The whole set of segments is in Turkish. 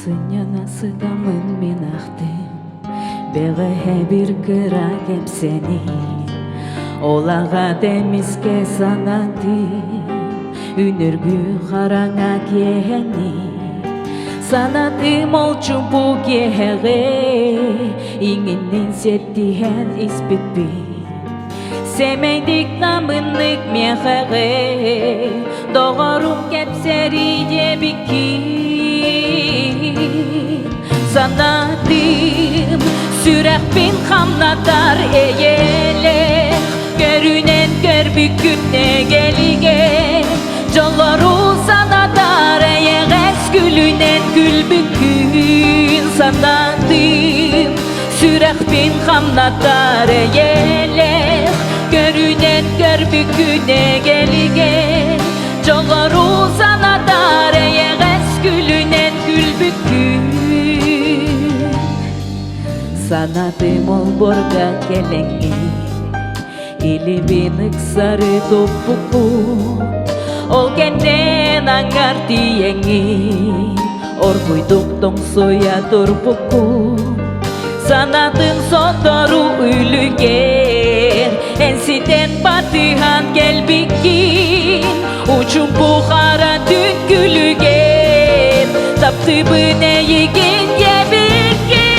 Сыняна сыдамын мен ақтым, беғе бір кыра кеп сені. Олаға демізге санатым, үніргі қараңа кені. Sanatım olçu bu gehe, İnginin settihen ispitbi. Semeydik namınlık mehe, doğarum kepseriye bikin. Sanatım sürek bin hamlatar eyele, görünen gör büküne gelige. Jolları sanatar eyeğes gülünen gül bükün. Sanatım sürek bin hamlatar eyele, görünen gör büküne gelige. Jolları sanatar eyeğes gülünen gül bükün. Sanatım ol borga kelengi, ili binik sarı topuku. Ol kenden angar tiyengi, orguyduk tong soya turpuku. Sanatın sotoru ülüger, ensiden patihan gel bikin. Uçum buhara tükülüger, taptı bine yigin yebikin.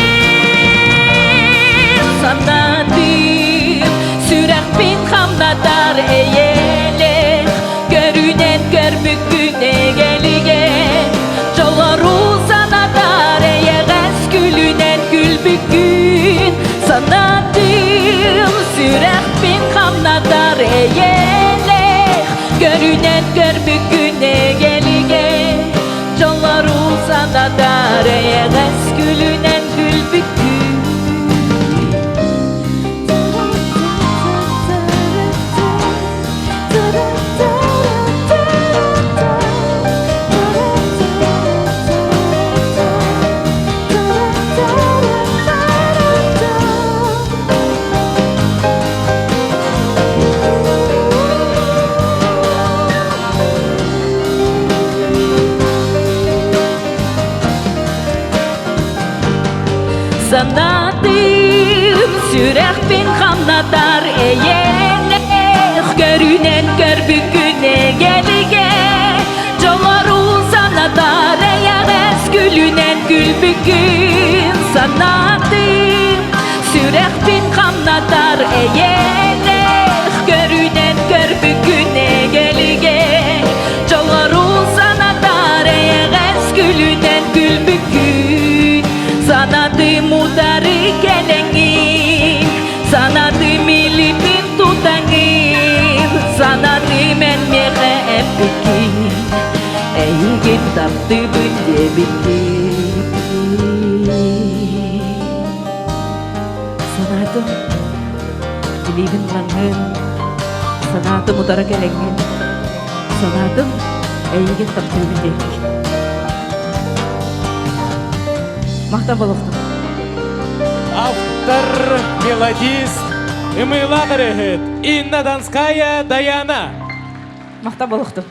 Sanatım sürek bin hamlatar eyele, görünen gör büküne gelige. Jolları sanatar eyeğes gülünen gül bükün. Sanatım sürek bin hamlatar eyele, görünen gör büküne gelige. Jolları sanatar eyeğes gülünen gül bükün. Sanatım sürek bin hamlatar eyele, görünen gör büküne gelige. Jolları sanatar eyeğes gülünen gül bükün. Sanatım sürek bin hamlatar eyele, görünen gör büküne gelige. Jolları sanatar eyeğes gülünen gül bükün. Sanatım udarı gelengin, sanatım ilipin tutangin. Sanatım en mehe epikin, eygin taptı bünce bikin. Sanatım ilipin langin, sanatım udarı gelengin, sanatım eygin taptı bünce bikin. Мақтап болуқтым. Автор, мелодист, Инна Донская, Даяна. Мақтап болуқтым.